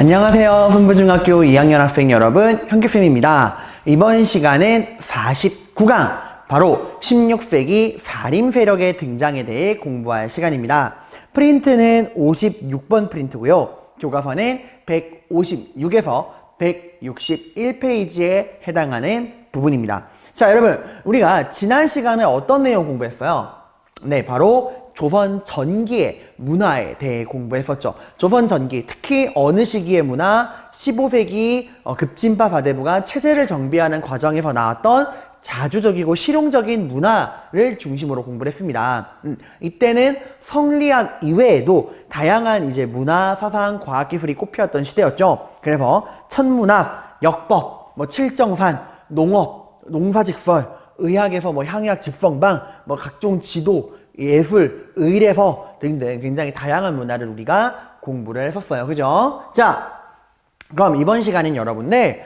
안녕하세요. 흥부중학교 2학년 학생 여러분, 현규쌤입니다. 이번 시간은 49강, 바로 16세기 사림세력의 등장에 대해 공부할 시간입니다. 프린트는 56번 프린트고요. 교과서는 156에서 161페이지에 해당하는 부분입니다. 자, 여러분, 우리가 지난 시간에 어떤 내용 공부했어요? 네, 바로 조선 전기의 문화에 대해 공부했었죠. 조선 전기, 특히 어느 시기의 문화? 15세기 급진파 사대부가 체제를 정비하는 과정에서 나왔던 자주적이고 실용적인 문화를 중심으로 공부를 했습니다. 이때는 성리학 이외에도 다양한 이제 문화, 사상, 과학기술이 꼽혔던 시대였죠. 그래서 천문학, 역법, 칠정산, 농업, 농사직설, 의학에서 향약, 집성방, 각종 지도, 예술, 의례서 등등 굉장히 다양한 문화를 우리가 공부를 했었어요. 그죠? 자, 그럼 이번 시간엔 여러분들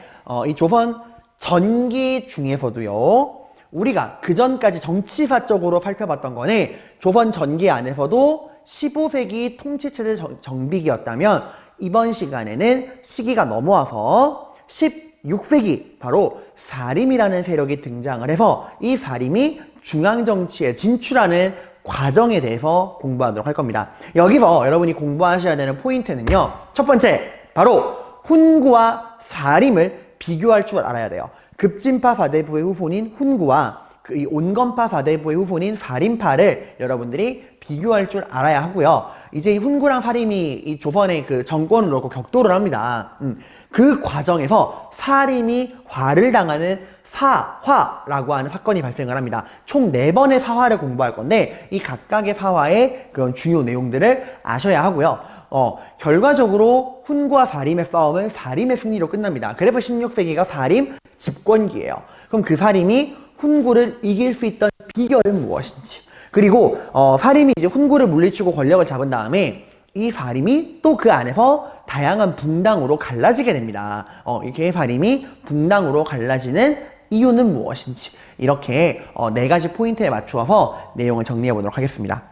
이 조선 전기 중에서도요, 우리가 그전까지 정치사적으로 살펴봤던 거는 조선 전기 안에서도 15세기 통치체제 정비기였다면 이번 시간에는 시기가 넘어와서 16세기 바로 사림이라는 세력이 등장을 해서 이 사림이 중앙정치에 진출하는 과정에 대해서 공부하도록 할 겁니다. 여기서 여러분이 공부하셔야 되는 포인트는요, 첫 번째, 바로 훈구와 사림을 비교할 줄 알아야 돼요. 급진파 사대부의 후손인 훈구와 이 온건파 사대부의 후손인 사림파를 여러분들이 비교할 줄 알아야 하고요. 이제 이 훈구랑 사림이 이 조선의 그 정권을 놓고 격돌을 합니다. 그 과정에서 사림이 화를 당하는 사화라고 하는 사건이 발생을 합니다. 총 4번의 사화를 공부할 건데 이 각각의 사화의 그런 주요 내용들을 아셔야 하고요. 결과적으로 훈구와 사림의 싸움은 사림의 승리로 끝납니다. 그래서 16세기가 사림 집권기예요. 그럼 그 사림이 훈구를 이길 수 있던 비결은 무엇인지, 그리고 사림이 이제 훈구를 물리치고 권력을 잡은 다음에 이 사림이 또 그 안에서 다양한 붕당으로 갈라지게 됩니다. 이렇게 사림이 붕당으로 갈라지는 이유는 무엇인지, 이렇게 4가지 포인트에 맞추어서 내용을 정리해 보도록 하겠습니다.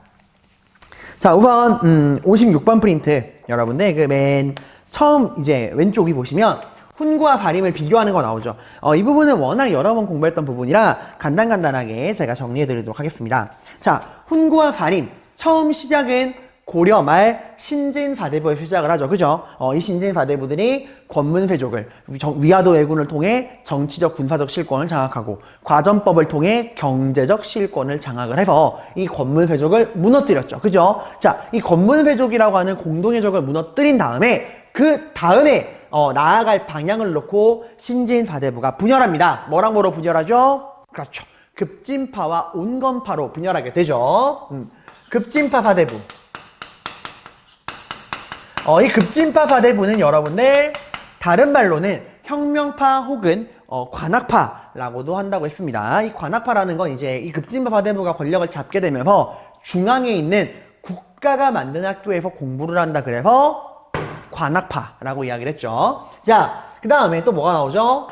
자, 우선 56번 프린트, 여러분들 그 맨 처음 이제 왼쪽이 보시면 훈구와 사림을 비교하는 거 나오죠. 이 부분은 워낙 여러 번 공부했던 부분이라 간단하게 제가 정리해 드리도록 하겠습니다. 자, 훈구와 사림 처음 시작은 고려 말 신진사대부에서 시작을 하죠. 그죠? 이 신진사대부들이 권문세족을, 위화도 왜군을 통해 정치적 군사적 실권을 장악하고 과전법을 통해 경제적 실권을 장악을 해서 이 권문세족을 무너뜨렸죠. 그죠? 자, 이 권문세족이라고 하는 공동의 적을 무너뜨린 다음에 그 다음에 나아갈 방향을 놓고 신진사대부가 분열합니다. 뭐랑 뭐로 분열하죠? 그렇죠. 급진파와 온건파로 분열하게 되죠. 급진파 사대부. 이 급진파 사대부는 여러분들 다른 말로는 혁명파 혹은 관악파라고도 한다고 했습니다. 이 관악파라는 건 이제 이 급진파 사대부가 권력을 잡게 되면서 중앙에 있는 국가가 만든 학교에서 공부를 한다 그래서 관악파라고 이야기를 했죠. 자, 그 다음에 또 뭐가 나오죠?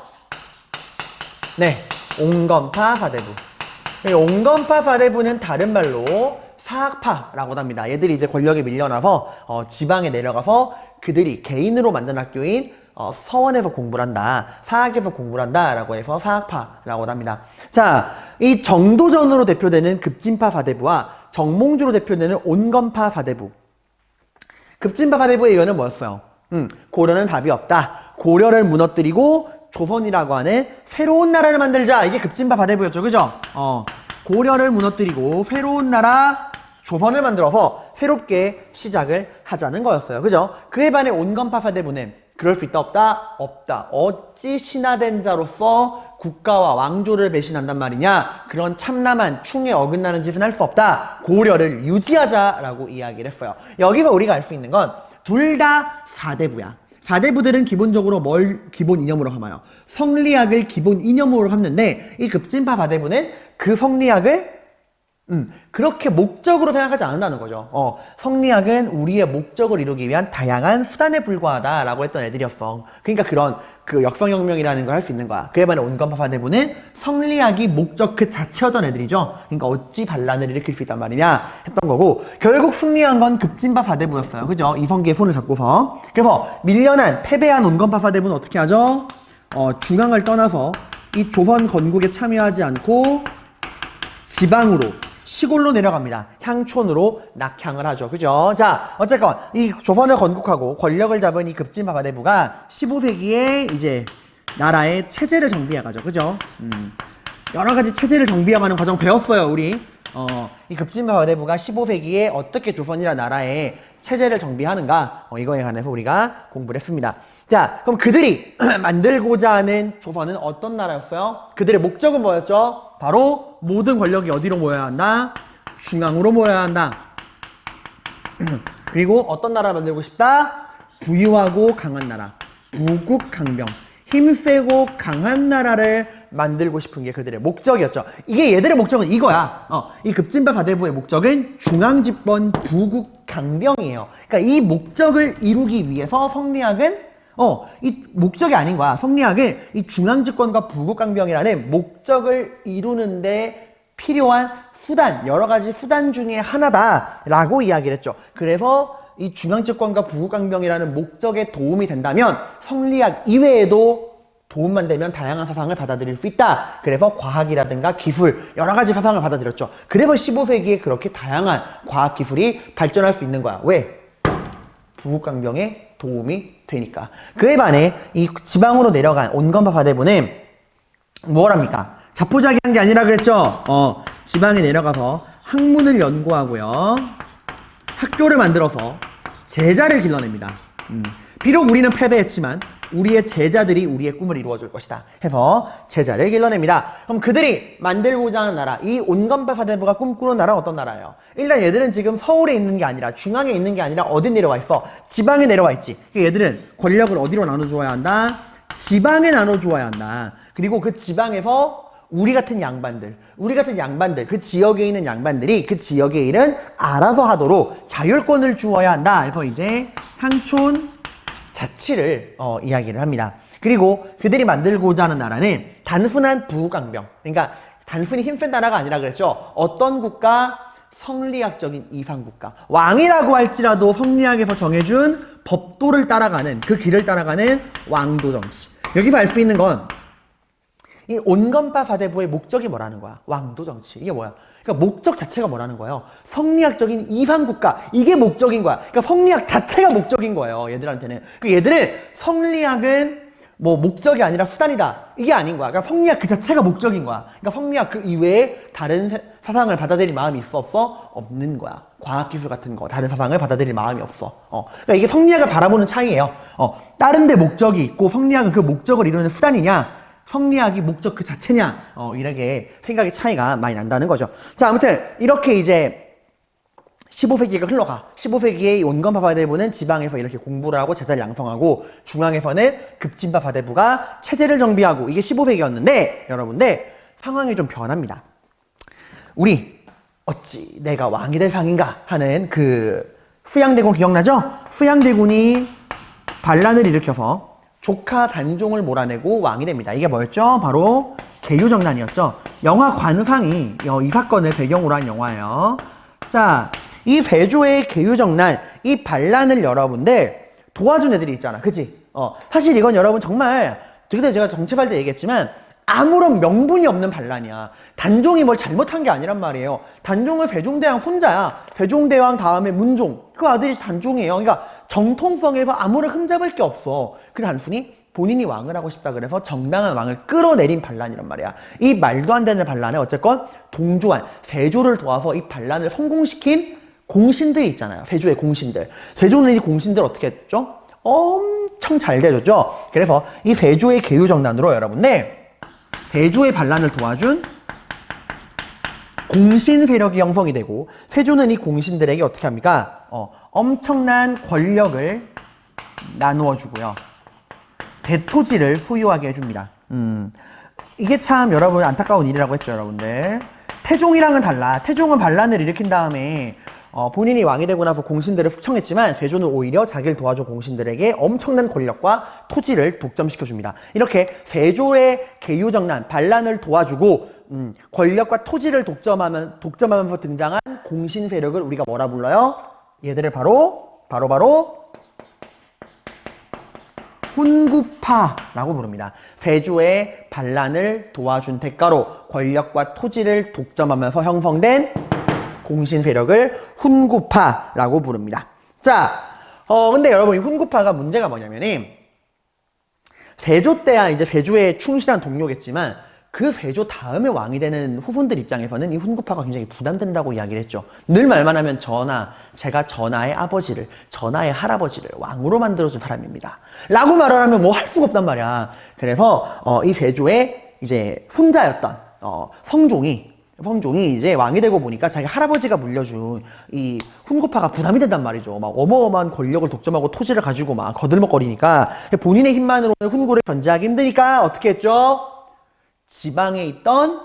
네, 온건파 사대부. 온건파 사대부는 다른 말로 사학파라고도 합니다. 얘들이 이제 권력에 밀려나서 지방에 내려가서 그들이 개인으로 만든 학교인 서원에서 공부를 한다, 사학에서 공부를 한다 라고 해서 사학파라고도 합니다. 자, 이 정도전으로 대표되는 급진파 사대부와 정몽주로 대표되는 온건파 사대부. 급진파 사대부의 의견은 뭐였어요? 고려는 답이 없다. 고려를 무너뜨리고 조선이라고 하는 새로운 나라를 만들자. 이게 급진파 사대부였죠. 그죠? 고려를 무너뜨리고 새로운 나라 조선을 만들어서 새롭게 시작을 하자는 거였어요. 그죠? 그에 반해 온건파 사대부는 그럴 수 있다 없다? 없다. 어찌 신하된 자로서 국가와 왕조를 배신한단 말이냐? 그런 참남한 충에 어긋나는 짓은 할 수 없다. 고려를 유지하자라고 이야기를 했어요. 여기서 우리가 알 수 있는 건 둘 다 사대부야. 사대부들은 기본적으로 뭘 기본 이념으로 삼아요? 성리학을 기본 이념으로 삼는데 이 급진파 사대부는 그 성리학을 그렇게 목적으로 생각하지 않는다는 거죠. 성리학은 우리의 목적을 이루기 위한 다양한 수단에 불과하다라고 했던 애들이었어. 그러니까 그런 그 역성혁명이라는 걸 할 수 있는 거야. 그에 반해 온건파파대부는 성리학이 목적 그 자체였던 애들이죠. 그러니까 어찌 반란을 일으킬 수 있단 말이냐 했던 거고, 결국 승리한 건 급진파파대부였어요. 그죠? 이성계의 손을 잡고서. 그래서 밀려난 패배한 온건파파대부는 어떻게 하죠? 중앙을 떠나서 이 조선 건국에 참여하지 않고 지방으로, 시골로 내려갑니다. 향촌으로 낙향을 하죠. 그죠? 자, 어쨌건 이 조선을 건국하고 권력을 잡은 이 급진파파대부가 15세기에 이제 나라의 체제를 정비해가죠. 그죠? 여러 가지 체제를 정비해가는 과정 배웠어요, 우리. 이 급진파파대부가 15세기에 어떻게 조선이라는 나라의 체제를 정비하는가, 이거에 관해서 우리가 공부를 했습니다. 자, 그럼 그들이 만들고자 하는 조선은 어떤 나라였어요? 그들의 목적은 뭐였죠? 바로 모든 권력이 어디로 모여야 한다? 중앙으로 모여야 한다. 그리고 어떤 나라 만들고 싶다? 부유하고 강한 나라. 부국강병. 힘세고 강한 나라를 만들고 싶은 게 그들의 목적이었죠. 이게 얘들의 목적은 이거야. 이 급진파파대부의 목적은 중앙집권 부국강병이에요. 그러니까 이 목적을 이루기 위해서 성리학은 이 목적이 아닌 거야. 성리학은 이 중앙집권과 부국강병이라는 목적을 이루는데 필요한 수단, 여러 가지 수단 중에 하나다라고 이야기를 했죠. 그래서 이 중앙집권과 부국강병이라는 목적에 도움이 된다면 성리학 이외에도 도움만 되면 다양한 사상을 받아들일 수 있다. 그래서 과학이라든가 기술, 여러 가지 사상을 받아들였죠. 그래서 15세기에 그렇게 다양한 과학기술이 발전할 수 있는 거야. 왜? 부국강병에 도움이 되니까. 그에 반해 이 지방으로 내려간 온건파파대부는 뭘 합니까? 자포자기한 게 아니라 그랬죠. 지방에 내려가서 학문을 연구하고요, 학교를 만들어서 제자를 길러냅니다. 비록 우리는 패배했지만 우리의 제자들이 우리의 꿈을 이루어줄 것이다 해서 제자를 길러냅니다. 그럼 그들이 만들고자 하는 나라, 이 온건파파대부가 꿈꾸는 나라는 어떤 나라예요? 일단 얘들은 지금 서울에 있는 게 아니라, 중앙에 있는 게 아니라 어디 내려와 있어? 지방에 내려와 있지. 얘들은 권력을 어디로 나눠주어야 한다? 지방에 나눠주어야 한다. 그리고 그 지방에서 우리 같은 양반들, 그 지역에 있는 양반들이 그 지역의 일은 알아서 하도록 자율권을 주어야 한다 해서 이제 향촌 자치를 이야기를 합니다. 그리고 그들이 만들고자 하는 나라는 단순한 부국강병, 그러니까 단순히 힘센 나라가 아니라 그랬죠. 어떤 국가? 성리학적인 이상국가. 왕이라고 할지라도 성리학에서 정해준 법도를 따라가는, 그 길을 따라가는 왕도 정치. 여기서 알 수 있는 건 이 온건파파대부의 목적이 뭐라는 거야? 왕도 정치. 이게 뭐야? 그러니까 목적 자체가 뭐라는 거예요? 성리학적인 이상국가. 이게 목적인 거야. 그러니까 성리학 자체가 목적인 거예요, 얘들한테는. 얘들은 성리학은 뭐 목적이 아니라 수단이다, 이게 아닌 거야. 그러니까 성리학 그 자체가 목적인 거야. 그러니까 성리학 그 이외에 다른 사상을 받아들일 마음이 있어 없어? 없는 거야. 과학기술 같은 거, 다른 사상을 받아들일 마음이 없어. 그러니까 이게 성리학을 바라보는 차이예요. 다른 데 목적이 있고 성리학은 그 목적을 이루는 수단이냐, 성리학이 목적 그 자체냐, 이렇게 생각의 차이가 많이 난다는 거죠. 자, 아무튼 이렇게 이제 15세기가 흘러가. 15세기의 온건파파대부는 지방에서 이렇게 공부를 하고 제자를 양성하고, 중앙에서는 급진파파대부가 체제를 정비하고, 이게 15세기였는데 여러분들 상황이 좀 변합니다. 우리 어찌 내가 왕이 될 상인가 하는 그 수양대군 기억나죠? 수양대군이 반란을 일으켜서 조카 단종을 몰아내고 왕이 됩니다. 이게 뭐였죠? 바로 계유정난이었죠. 영화 관상이 이 사건을 배경으로 한 영화예요. 자, 이 세조의 계유정난, 이 반란을 여러분들 도와준 애들이 있잖아. 그치? 사실 이건 여러분 정말, 그때 제가 정치할 때 얘기했지만 아무런 명분이 없는 반란이야. 단종이 뭘 잘못한 게 아니란 말이에요. 단종은 세종대왕 손자야. 세종대왕 다음에 문종, 그 아들이 단종이에요. 그러니까 정통성에서 아무런 흠잡을 게 없어. 그 단순히 본인이 왕을 하고 싶다 그래서 정당한 왕을 끌어내린 반란이란 말이야. 이 말도 안 되는 반란에 어쨌건 동조한, 세조를 도와서 이 반란을 성공시킨 공신들이 있잖아요. 세조의 공신들. 세조는 이 공신들 어떻게 했죠? 엄청 잘 대줬죠. 그래서 이 세조의 계유정난으로 여러분들, 세조의 반란을 도와준 공신 세력이 형성이 되고, 세조는 이 공신들에게 어떻게 합니까? 엄청난 권력을 나누어 주고요, 대토지를 소유하게 해줍니다. 이게 참 여러분 안타까운 일이라고 했죠, 여러분들. 태종이랑은 달라. 태종은 반란을 일으킨 다음에 본인이 왕이 되고 나서 공신들을 숙청했지만 세조는 오히려 자기를 도와준 공신들에게 엄청난 권력과 토지를 독점시켜줍니다. 이렇게 세조의 개유정난, 반란을 도와주고 권력과 토지를 독점하면서 등장한 공신 세력을 우리가 뭐라 불러요? 얘들을 바로 훈구파라고 부릅니다. 세조의 반란을 도와준 대가로 권력과 토지를 독점하면서 형성된 공신 세력을 훈구파라고 부릅니다. 자, 근데 여러분 이 훈구파가 문제가 뭐냐면은 세조 때야 이제 세조의 충실한 동료겠지만 그 세조 다음에 왕이 되는 후손들 입장에서는 이 훈구파가 굉장히 부담된다고 이야기를 했죠. 늘 말만 하면 제가 전하의 아버지를, 전하의 할아버지를 왕으로 만들어준 사람입니다. 라고 말을 하면 뭐 할 수가 없단 말이야. 그래서 이 세조의 이제 훈자였던 성종이 이제 왕이 되고 보니까 자기 할아버지가 물려준 이 훈구파가 부담이 된단 말이죠. 막 어마어마한 권력을 독점하고 토지를 가지고 막 거들먹거리니까 본인의 힘만으로는 훈구를 견제하기 힘드니까 어떻게 했죠? 지방에 있던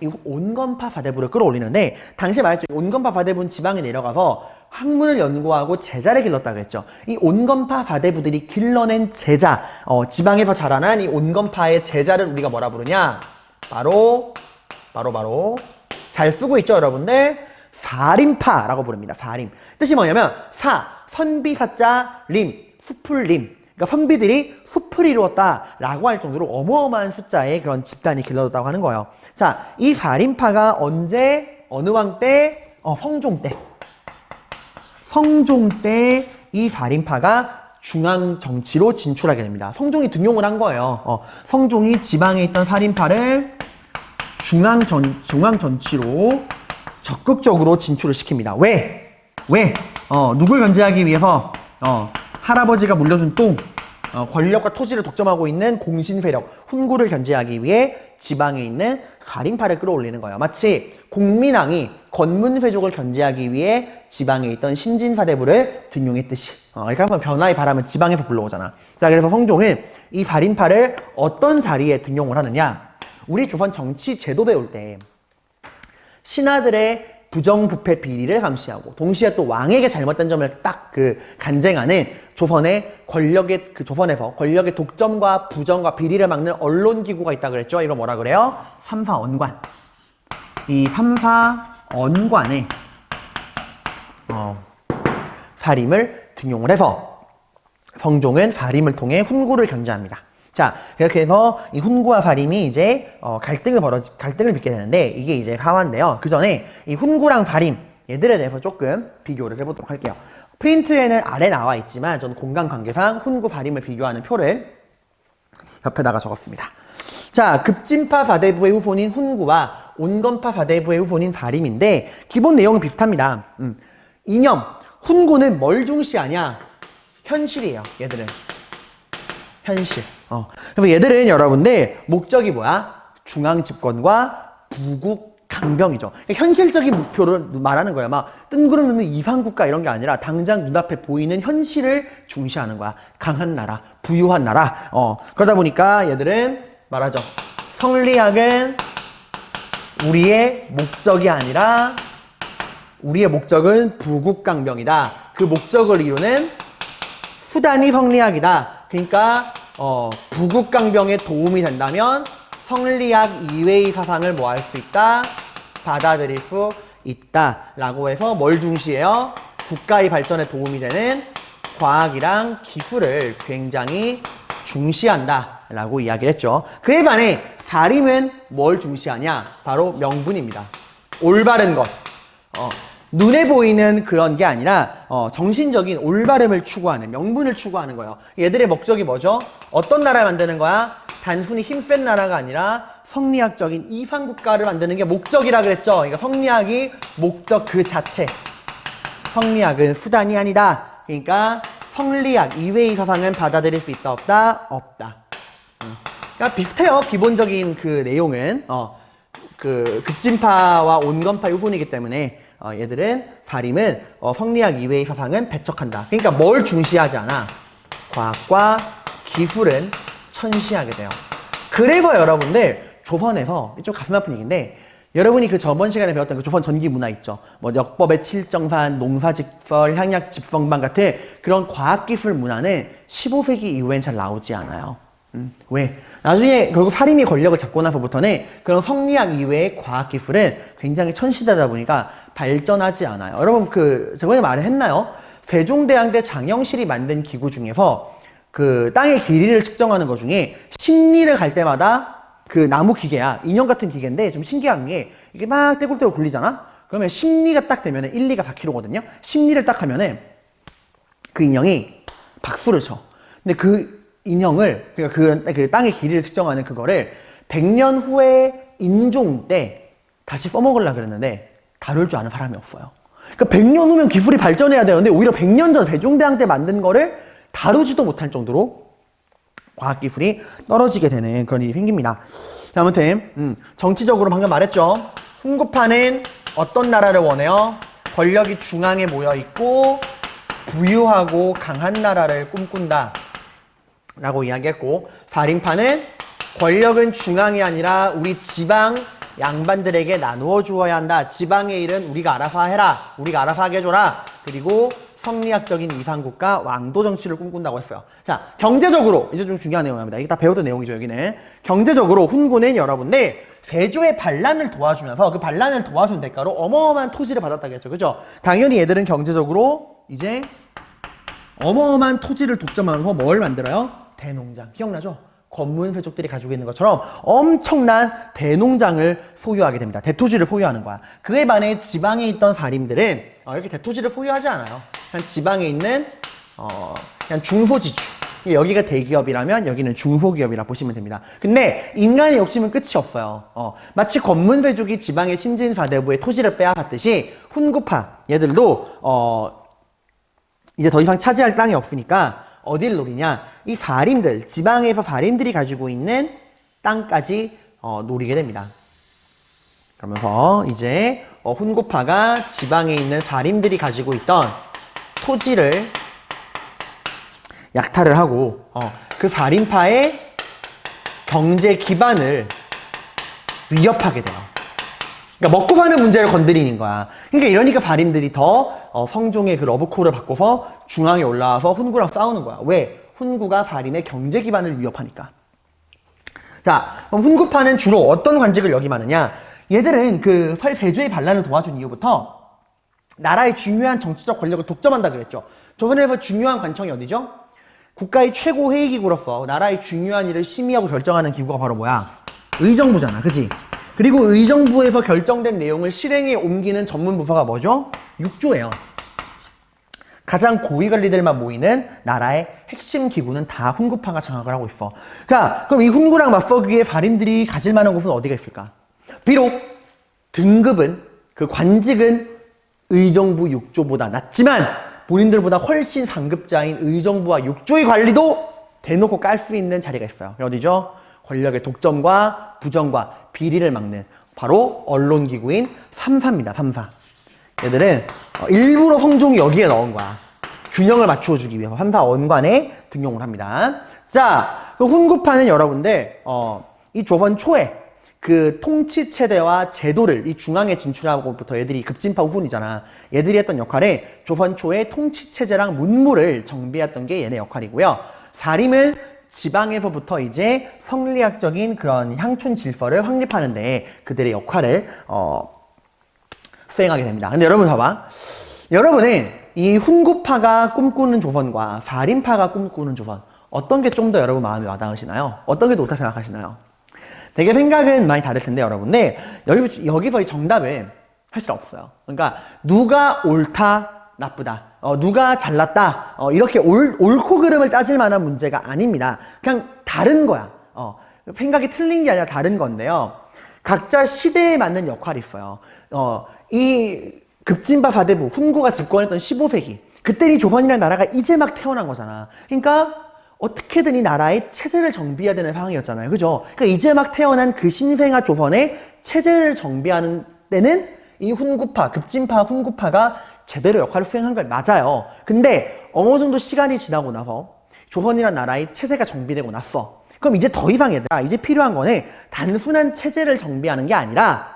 이 온건파 사대부를 끌어올리는데 당시 말했죠. 온건파 사대부는 지방에 내려가서 학문을 연구하고 제자를 길렀다고 했죠. 이 온건파 사대부들이 길러낸 제자, 지방에서 자라난 이 온건파의 제자를 우리가 뭐라 부르냐? 바로 잘 쓰고 있죠, 여러분들? 사림파라고 부릅니다. 사림. 뜻이 뭐냐면 선비사자 림, 숲풀림. 그러니까 선비들이 숲을 이루었다라고 할 정도로 어마어마한 숫자의 그런 집단이 길러졌다고 하는 거예요. 자, 이 사림파가 언제, 어느 왕 때? 성종 때. 성종 때 이 사림파가 중앙 정치로 진출하게 됩니다. 성종이 등용을 한 거예요. 성종이 지방에 있던 사림파를 중앙 정치로 적극적으로 진출을 시킵니다. 왜? 누굴 견제하기 위해서? 할아버지가 물려준 똥, 권력과 토지를 독점하고 있는 공신 세력, 훈구를 견제하기 위해 지방에 있는 사림파를 끌어올리는 거예요. 마치 공민왕이 건문세족을 견제하기 위해 지방에 있던 신진사대부를 등용했듯이. 이렇게 한번 변화의 바람은 지방에서 불러오잖아. 자, 그래서 성종은 이 사림파를 어떤 자리에 등용을 하느냐? 우리 조선 정치 제도 배울 때 신하들의 부정부패 비리를 감시하고 동시에 또 왕에게 잘못된 점을 딱 간쟁하는 조선에서 권력의 독점과 부정과 비리를 막는 언론기구가 있다 그랬죠. 이거 뭐라 그래요? 삼사언관. 이 삼사언관에 사림을 등용을 해서 성종은 사림을 통해 훈구를 견제합니다. 자, 그렇게 해서 이 훈구와 사림이 이제 갈등을 빚게 되는데 이게 이제 하화인데요. 그 전에 이 훈구랑 사림 얘들에 대해서 조금 비교를 해보도록 할게요. 프린트에는 아래 나와 있지만 저는 공간관계상 훈구, 사림을 비교하는 표를 옆에다가 적었습니다. 자, 급진파 사대부의 후손인 훈구와 온건파 사대부의 후손인 사림인데 기본 내용은 비슷합니다. 이념, 훈구는 뭘 중시하냐? 현실이에요, 얘들은. 현실. 그래서 얘들은 여러분들 목적이 뭐야? 중앙 집권과 부국 강병이죠. 그러니까 현실적인 목표를 말하는 거야. 막 뜬구름 잡는 이상국가 이런 게 아니라 당장 눈앞에 보이는 현실을 중시하는 거야. 강한 나라, 부유한 나라. 그러다 보니까 얘들은 말하죠. 성리학은 우리의 목적이 아니라 우리의 목적은 부국 강병이다. 그 목적을 이루는 수단이 성리학이다. 그러니까 부국강병에 도움이 된다면 성리학 이외의 사상을 뭐 할 수 있다? 받아들일 수 있다 라고 해서 뭘 중시해요? 국가의 발전에 도움이 되는 과학이랑 기술을 굉장히 중시한다 라고 이야기를 했죠. 그에 반해 사림은 뭘 중시하냐? 바로 명분입니다. 올바른 것. 눈에 보이는 그런 게 아니라 정신적인 올바름을 추구하는, 명분을 추구하는 거예요. 얘들의 목적이 뭐죠? 어떤 나라를 만드는 거야? 단순히 힘센 나라가 아니라 성리학적인 이상국가를 만드는 게 목적이라 그랬죠. 그러니까 성리학이 목적 그 자체. 성리학은 수단이 아니다. 그러니까 성리학 이외의 사상은 받아들일 수 있다, 없다? 없다. 그러니까 비슷해요. 기본적인 그 내용은. 급진파와 온건파의 후손이기 때문에 얘들은 사림은 성리학 이외의 사상은 배척한다. 그러니까 뭘 중시하지 않아? 과학과 기술은 천시하게 돼요. 그래서 여러분들 조선에서 좀 가슴 아픈 얘기인데 여러분이 그 저번 시간에 배웠던 그 조선 전기 문화 있죠. 뭐 역법의 칠정산, 농사직설, 향약 집성반 같은 그런 과학기술 문화는 15세기 이후엔 잘 나오지 않아요. 왜? 나중에 결국 사림이 권력을 잡고 나서부터는 그런 성리학 이외의 과학기술은 굉장히 천시되다 보니까 발전하지 않아요. 여러분 그 저번에 말을 했나요? 세종대왕 때 장영실이 만든 기구 중에서 그 땅의 길이를 측정하는 것 중에 십리를 갈 때마다 그 나무 기계야. 인형 같은 기계인데 좀 신기한 게 이게 막 떼굴떼굴 굴리잖아? 그러면 십리가 딱 되면 1, 2가 4kg거든요? 십리를 딱 하면은 그 인형이 박수를 쳐. 근데 그 인형을, 그러니까 그 땅의 길이를 측정하는 그거를 100년 후에 인종 때 다시 써먹으려고 그랬는데 다룰 줄 아는 사람이 없어요. 그러니까 100년 후면 기술이 발전해야 되는데 오히려 100년 전 세종대왕 때 만든 거를 다루지도 못할 정도로 과학기술이 떨어지게 되는 그런 일이 생깁니다. 아무튼 정치적으로 방금 말했죠. 훈구파는 어떤 나라를 원해요? 권력이 중앙에 모여있고 부유하고 강한 나라를 꿈꾼다 라고 이야기했고, 사림파는 권력은 중앙이 아니라 우리 지방 양반들에게 나누어 주어야 한다. 지방의 일은 우리가 알아서 해라. 우리가 알아서 하게 해줘라. 그리고 성리학적인 이상국가 왕도 정치를 꿈꾼다고 했어요. 자, 경제적으로 이제 좀 중요한 내용입니다. 이게 다 배웠던 내용이죠. 여기는 경제적으로 훈구는 여러분들 세조의 반란을 도와주면서 그 반란을 도와준 대가로 어마어마한 토지를 받았다고 했죠. 그죠? 당연히 얘들은 경제적으로 이제 어마어마한 토지를 독점하면서 뭘 만들어요? 대농장. 기억나죠? 권문세족들이 가지고 있는 것처럼 엄청난 대농장을 소유하게 됩니다. 대토지를 소유하는 거야. 그에 반해 지방에 있던 사림들은 이렇게 대토지를 소유하지 않아요. 그냥 지방에 있는 그냥 중소지주. 여기가 대기업이라면 여기는 중소기업이라 보시면 됩니다. 근데 인간의 욕심은 끝이 없어요. 마치 권문세족이 지방의 신진사대부의 토지를 빼앗았듯이 훈구파 얘들도 이제 더 이상 차지할 땅이 없으니까 어디를 노리냐? 이 사림들, 지방에서 사림들이 가지고 있는 땅까지 노리게 됩니다. 그러면서 이제 훈구파가 지방에 있는 사림들이 가지고 있던 토지를 약탈을 하고 그 사림파의 경제 기반을 위협하게 돼요. 그러니까 먹고 사는 문제를 건드리는 거야. 그러니까 이러니까 사림들이 더 성종의 그 러브콜을 바꿔서 중앙에 올라와서 훈구랑 싸우는 거야. 왜? 훈구가 사림의 경제 기반을 위협하니까. 자, 그럼 훈구파는 주로 어떤 관직을 역임하느냐? 얘들은 그 세조의 반란을 도와준 이후부터 나라의 중요한 정치적 권력을 독점한다 그랬죠. 조선에서 중요한 관청이 어디죠? 국가의 최고 회의기구로서 나라의 중요한 일을 심의하고 결정하는 기구가 바로 뭐야? 의정부잖아. 그치? 그리고 의정부에서 결정된 내용을 실행에 옮기는 전문 부서가 뭐죠? 육조예요. 가장 고위 관리들만 모이는 나라의 핵심 기구는 다 훈구파가 장악을 하고 있어. 자, 그럼 이 훈구랑 맞서기 위해 사림들이 가질 만한 곳은 어디가 있을까? 비록 등급은, 그 관직은 의정부 육조보다 낮지만 본인들보다 훨씬 상급자인 의정부와 육조의 관리도 대놓고 깔 수 있는 자리가 있어요. 어디죠? 권력의 독점과 부정과 비리를 막는 바로 언론기구인 삼사입니다. 삼사. 얘들은 일부러 성종이 여기에 넣은 거야. 균형을 맞추어주기 위해서 삼사 원관에 등용을 합니다. 자, 그 훈구파는 여러분들 이 조선 초에 그 통치체제와 제도를 이 중앙에 진출하고부터 얘들이 급진파 후손이잖아. 얘들이 했던 역할에 조선 초에 통치체제랑 문물을 정비했던 게 얘네 역할이고요. 사림은 지방에서부터 이제 성리학적인 그런 향촌 질서를 확립하는데 그들의 역할을 수행하게 됩니다. 근데 여러분 봐봐. 여러분은 이 훈구파가 꿈꾸는 조선과 사림파가 꿈꾸는 조선, 어떤 게 좀 더 여러분 마음에 와닿으시나요? 어떤 게 더 옳다 생각하시나요? 되게 생각은 많이 다를 텐데 여러분들 여기서 이 정답은 사실 없어요. 그러니까 누가 옳다 나쁘다, 누가 잘났다, 이렇게 옳고 그름을 따질 만한 문제가 아닙니다. 그냥 다른 거야. 생각이 틀린 게 아니라 다른 건데요. 각자 시대에 맞는 역할이 있어요. 이 급진파 사대부 훈구가 집권했던 15세기, 그때 이 조선이라는 나라가 이제 막 태어난 거잖아. 그러니까 어떻게든 이 나라의 체제를 정비해야 되는 상황이었잖아요. 그죠? 그러니까 이제 막 태어난 그 신생아 조선의 체제를 정비하는 때는 이 훈구파, 급진파 훈구파가 제대로 역할을 수행한 걸 맞아요. 근데 어느 정도 시간이 지나고 나서 조선이라는 나라의 체제가 정비되고 났어. 그럼 이제 더 이상 얘들아, 이제 필요한 거는 단순한 체제를 정비하는 게 아니라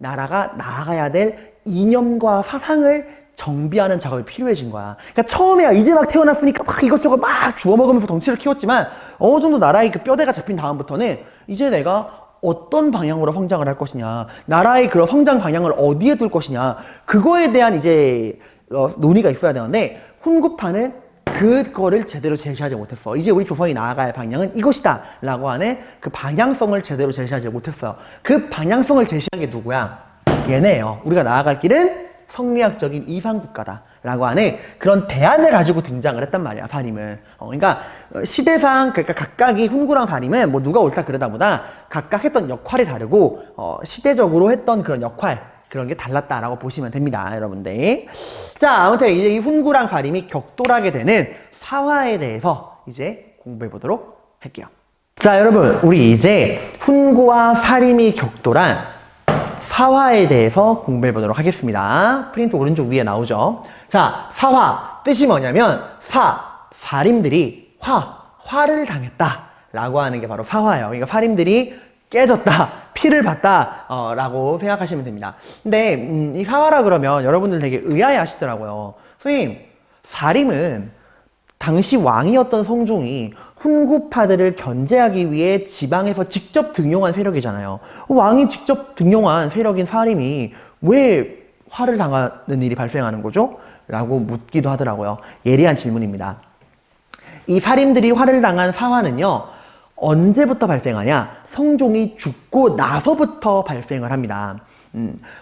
나라가 나아가야 될 이념과 사상을 정비하는 작업이 필요해진 거야. 그러니까 처음에 이제 막 태어났으니까 막 이것저것 막 주워 먹으면서 덩치를 키웠지만 어느 정도 나라의 그 뼈대가 잡힌 다음부터는 이제 내가 어떤 방향으로 성장을 할 것이냐, 나라의 그런 성장 방향을 어디에 둘 것이냐, 그거에 대한 이제 논의가 있어야 되는데 훈구파는 그거를 제대로 제시하지 못했어. 이제 우리 조선이 나아갈 방향은 이것이다 라고 하는 그 방향성을 제대로 제시하지 못했어요. 그 방향성을 제시한 게 누구야? 얘네예요. 우리가 나아갈 길은 성리학적인 이상국가다 라고 하는 그런 대안을 가지고 등장을 했단 말이야, 사림은. 그러니까 시대상, 그러니까 각각이 훈구랑 사림은 뭐 누가 옳다 그러다 보다 각각 했던 역할이 다르고 시대적으로 했던 그런 역할, 그런 게 달랐다라고 보시면 됩니다, 여러분들. 자, 아무튼 이제 이 훈구랑 사림이 격돌하게 되는 사화에 대해서 이제 공부해 보도록 할게요. 자, 여러분, 우리 이제 훈구와 사림이 격돌한 사화에 대해서 공부해 보도록 하겠습니다. 프린트 오른쪽 위에 나오죠. 자, 사화 뜻이 뭐냐면 사림들이 화를 당했다 라고 하는 게 바로 사화예요. 그러니까 사림들이 깨졌다, 피를 봤다 라고 생각하시면 됩니다. 근데 이 사화라 그러면 여러분들 되게 의아해 하시더라고요. 선생님, 사림은 당시 왕이었던 성종이 훈구파들을 견제하기 위해 지방에서 직접 등용한 세력이잖아요. 왕이 직접 등용한 세력인 사림이 왜 화를 당하는 일이 발생하는 거죠? 라고 묻기도 하더라고요. 예리한 질문입니다. 이 사림들이 화를 당한 사화는요, 언제부터 발생하냐? 성종이 죽고 나서부터 발생을 합니다.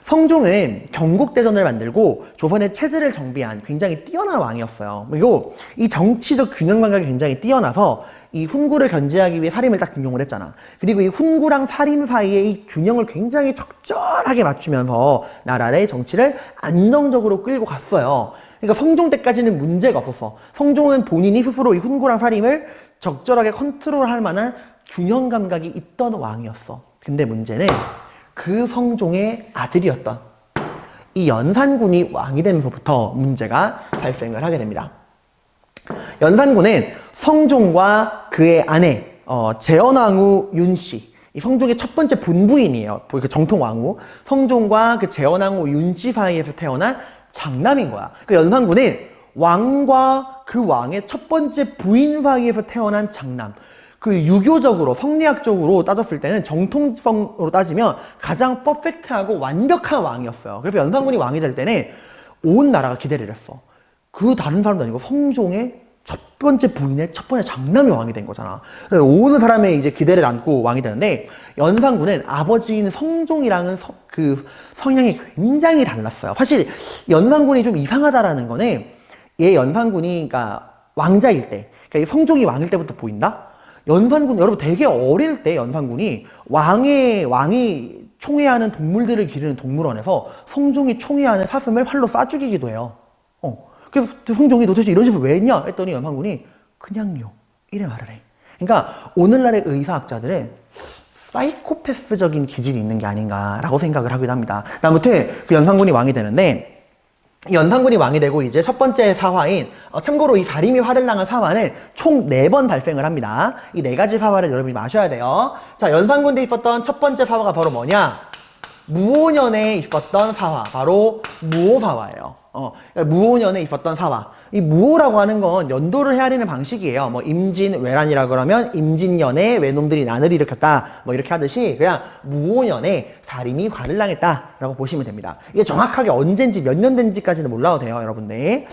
성종은 경국대전을 만들고 조선의 체제를 정비한 굉장히 뛰어난 왕이었어요. 그리고 이 정치적 균형 감각이 굉장히 뛰어나서 이 훈구를 견제하기 위해 사림을 딱 등용을 했잖아. 그리고 이 훈구랑 사림 사이의 이 균형을 굉장히 적절하게 맞추면서 나라의 정치를 안정적으로 끌고 갔어요. 그러니까 성종 때까지는 문제가 없었어. 성종은 본인이 스스로 이 훈구랑 사림을 적절하게 컨트롤할 만한 균형 감각이 있던 왕이었어. 근데 문제는 그 성종의 아들이었던 이 연산군이 왕이 되면서부터 문제가 발생을 하게 됩니다. 연산군은 성종과 그의 아내 재헌왕후 윤씨, 이 성종의 첫 번째 본부인이에요. 그 정통 왕후. 성종과 그 재헌왕후 윤씨 사이에서 태어난 장남인 거야. 그 연산군은 왕과 그 왕의 첫 번째 부인 사이에서 태어난 장남. 그 유교적으로, 성리학적으로 따졌을 때는 정통성으로 따지면 가장 퍼펙트하고 완벽한 왕이었어요. 그래서 연산군이 왕이 될 때는 온 나라가 기대를 했어. 그 다른 사람도 아니고 성종의 첫 번째 부인의 첫 번째 장남이 왕이 된 거잖아. 온 사람의 이제 기대를 안고 왕이 되는데, 연산군은 아버지인 성종이랑은 그 성향이 굉장히 달랐어요. 사실 연산군이 좀 이상하다라는 거는, 얘 연산군이 그러니까 왕자일 때, 그러니까 성종이 왕일 때부터 보인다? 연산군, 여러분 되게 어릴 때 연산군이 왕이 총애하는 동물들을 기르는 동물원에서 성종이 총애하는 사슴을 활로 쏴 죽이기도 해요. 그래서 성종이 도대체 이런 짓을 왜 했냐 했더니 연산군이 그냥요 이래 말을 해. 그러니까 오늘날의 의사학자들은 사이코패스적인 기질이 있는 게 아닌가라고 생각을 하기도 합니다. 아무튼 그 연산군이 왕이 되는데, 연산군이 왕이 되고 이제 첫 번째 사화인, 참고로 이 사림이 화를 당한 사화는 총 4번 발생을 합니다. 이 4가지 사화를 여러분이 마셔야 돼요. 자, 연산군 때 있었던 첫 번째 사화가 바로 뭐냐? 무오년에 있었던 사화, 바로 무오사화예요. 무오년에 있었던 사화. 이 무오라고 하는 건 연도를 헤아리는 방식이에요. 뭐 임진, 외란이라 그러면 임진년에 외놈들이 난을 일으켰다, 뭐 이렇게 하듯이 그냥 무오년에 사림이 화를 당했다라고 보시면 됩니다. 이게 정확하게 언젠지 몇 년 된지까지는 몰라도 돼요, 여러분들.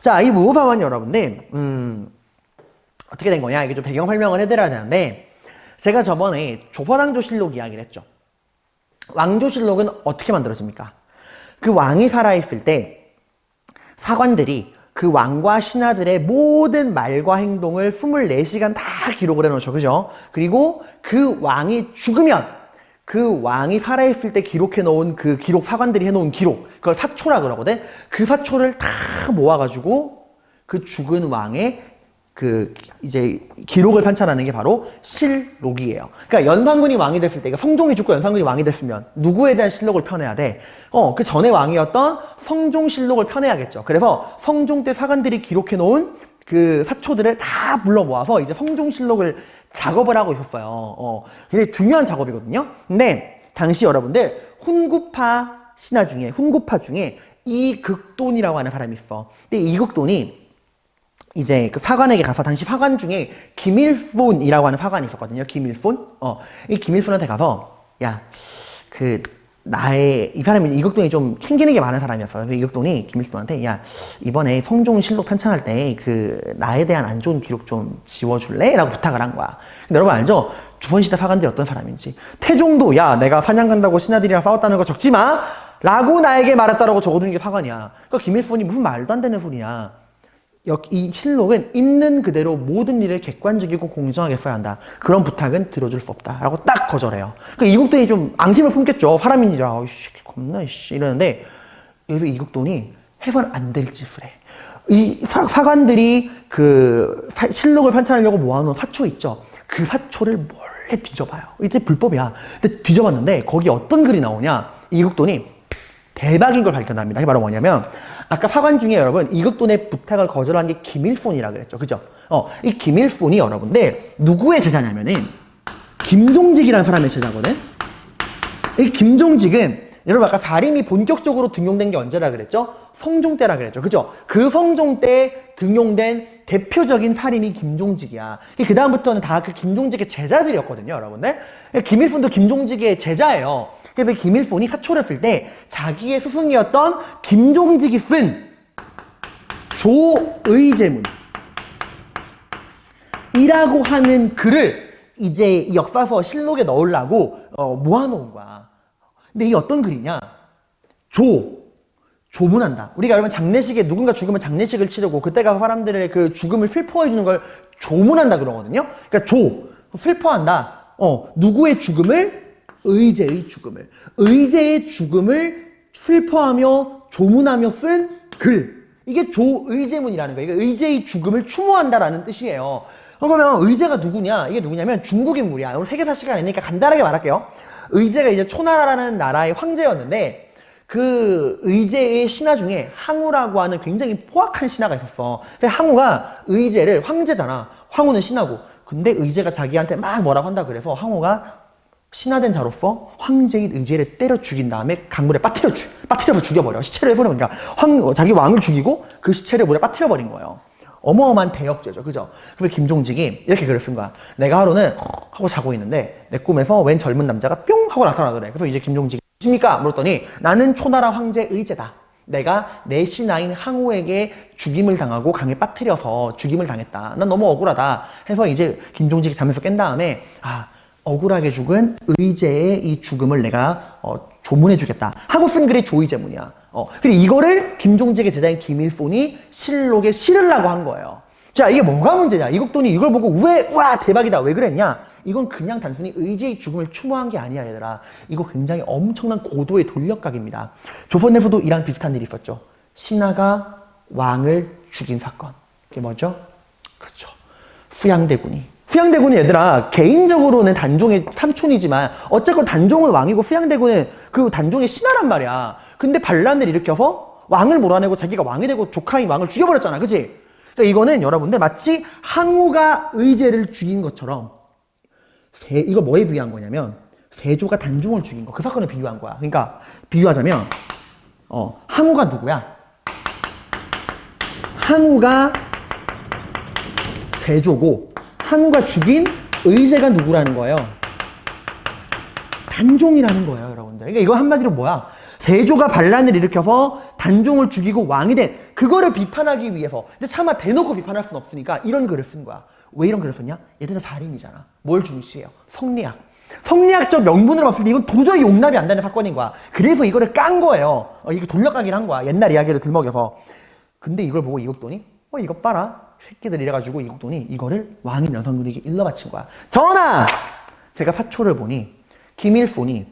자, 이 무오사화는 여러분들 어떻게 된 거냐, 이게 좀 배경 설명을 해드려야 되는데, 제가 저번에 조선왕조실록 이야기를 했죠. 왕조실록은 어떻게 만들어집니까? 그 왕이 살아있을 때 사관들이 그 왕과 신하들의 모든 말과 행동을 24시간 다 기록을 해놓죠. 그죠? 그리고 그 왕이 죽으면 그 왕이 살아있을 때 기록해 놓은 그 기록, 사관들이 해놓은 기록, 그걸 사초라 그러거든. 그 사초를 다 모아가지고 그 죽은 왕의 그 이제 기록을 편찬하는 게 바로 실록이에요. 그러니까 연산군이 왕이 됐을 때, 그러니까 성종이 죽고 연산군이 왕이 됐으면 누구에 대한 실록을 펴내야 돼? 그 전에 왕이었던 성종실록을 펴내야겠죠. 그래서 성종 때 사관들이 기록해 놓은 그 사초들을 다 불러 모아서 이제 성종실록을 작업을 하고 있었어요. 굉장히 중요한 작업이거든요. 근데 당시 여러분들 훈구파 신하 중에, 훈구파 중에 이극돈이라고 하는 사람이 있어. 근데 이극돈이 이제 그 사관에게 가서, 당시 사관 중에 김일손이라고 하는 사관이 있었거든요. 김일손? 이 김일손한테 가서, 야, 이 사람이 이극돈이 좀 챙기는 게 많은 사람이었어요. 그래서 이극돈이 김일손한테, 야, 이번에 성종실록 편찬할 때 나에 대한 안 좋은 기록 좀 지워줄래? 라고 부탁을 한 거야. 근데 여러분 알죠? 조선시대 사관들이 어떤 사람인지. 태종도, 야, 내가 사냥 간다고 신하들이랑 싸웠다는 거 적지 마! 라고 나에게 말했다라고 적어두는 게 사관이야. 그러니까 김일손이 무슨 말도 안 되는 소리냐. 이 실록은 있는 그대로 모든 일을 객관적이고 공정하게 써야 한다. 그런 부탁은 들어줄 수 없다. 라고 딱 거절해요. 그러니까 이국돈이 좀 앙심을 품겠죠. 사람인지, 겁나, 이러는데, 여기서 이국돈이 해선 안 될 짓을 해. 이 사관들이 실록을 편찬하려고 모아놓은 사초 있죠. 그 사초를 몰래 뒤져봐요. 이제 불법이야. 근데 뒤져봤는데, 거기 어떤 글이 나오냐. 이국돈이 대박인 걸 발견합니다. 그게 바로 뭐냐면, 아까 사관 중에 여러분 이극돈의 부탁을 거절한 게 김일손이라 그랬죠. 그죠? 이 김일손이 여러분들 누구의 제자냐면은 김종직이라는 사람의 제자거든. 이 김종직은 여러분 아까 사림이 본격적으로 등용된 게 언제라 그랬죠? 성종 때라 그랬죠. 그죠? 그 성종 때 등용된 대표적인 사림이 김종직이야. 그 다음부터는 다 그 김종직의 제자들이었거든요, 여러분들. 김일손도 김종직의 제자예요. 그래서 김일손이 사초를 쓸 때 자기의 스승이었던 김종직이 쓴 조의제문 이라고 하는 글을 이제 이 역사서 실록에 넣으려고 모아놓은 거야. 근데 이게 어떤 글이냐? 조문한다. 우리가 여러분 장례식에 누군가 죽으면 장례식을 치르고 그때 가서 사람들의 그 죽음을 슬퍼해주는 걸 조문한다 그러거든요. 그러니까 슬퍼한다. 누구의 죽음을? 의제의 죽음을. 의제의 죽음을 슬퍼하며 조문하며 쓴 글. 이게 조의제문이라는 거예요. 이게 의제의 죽음을 추모한다라는 뜻이에요. 그러면 의제가 누구냐? 이게 누구냐면 중국 인물이야. 오늘 세계사 시간이니까 간단하게 말할게요. 의제가 이제 초나라라는 나라의 황제였는데 그 의제의 신하 중에 항우라고 하는 굉장히 포악한 신하가 있었어. 항우가 의제를, 황제잖아. 황후는 신하고. 근데 의제가 자기한테 막 뭐라고 한다 그래서 항우가 신하된 자로서 황제인 의제를 때려 죽인 다음에 강물에 빠뜨려서 죽여버려. 시체를 해버리니까 자기 왕을 죽이고 그 시체를 물에 빠뜨려버린 거예요. 어마어마한 대역죄죠. 그죠? 그래서 김종직이 이렇게 글을 쓴 거야. 내가 하루는 하고 자고 있는데 내 꿈에서 웬 젊은 남자가 뿅 하고 나타나더래. 그래서 이제 김종직이 무엇입니까? 물었더니 나는 초나라 황제 의제다. 내가 내 신하인 항우에게 죽임을 당하고 강에 빠뜨려서 죽임을 당했다. 난 너무 억울하다. 해서 이제 김종직이 잠에서 깬 다음에 억울하게 죽은 의제의 이 죽음을 내가 조문해주겠다 하고 쓴 글이 조의제문이야. 그리고 이거를 김종직의 제자인 김일손이 실록에 실으려고 한 거예요. 자, 이게 뭐가 문제냐? 이국돈이 이걸 보고 와 대박이다. 왜 그랬냐? 이건 그냥 단순히 의제의 죽음을 추모한 게 아니야, 얘들아. 이거 굉장히 엄청난 고도의 돌력각입니다. 조선에서도 이랑 비슷한 일이 있었죠. 신하가 왕을 죽인 사건. 그게 뭐죠? 그렇죠. 수양대군이 얘들아 개인적으로는 단종의 삼촌이지만 어쨌건 단종은 왕이고 수양대군은 그 단종의 신하란 말이야. 근데 반란을 일으켜서 왕을 몰아내고 자기가 왕이 되고 조카인 왕을 죽여버렸잖아. 그치? 그러니까 이거는 여러분들 마치 항우가 의제를 죽인 것처럼 이거 뭐에 비유한 거냐면 세조가 단종을 죽인 거. 그 사건을 비유한 거야. 그러니까 비유하자면 항우가 누구야? 항우가 세조고 항우가 죽인 의제가 누구라는 거예요? 단종이라는 거예요, 여러분들. 그러니까 이거 한마디로 뭐야? 세조가 반란을 일으켜서 단종을 죽이고 왕이 된 그거를 비판하기 위해서. 근데 차마 대놓고 비판할 수는 없으니까 이런 글을 쓴 거야. 왜 이런 글을 썼냐? 얘들은 살인이잖아. 뭘 중시해요? 성리학. 성리학적 명분으로 봤을 때 이건 도저히 용납이 안 되는 사건인 거야. 그래서 이거를 깐 거예요. 이거 돌려가긴 한 거야. 옛날 이야기를 들먹여서. 근데 이걸 보고 이국돈이 이것 봐라. 새끼들 이래가지고 이국돈이 이거를 왕인 연산군에게 일러 바친 거야. 전하! 제가 사초를 보니 김일손이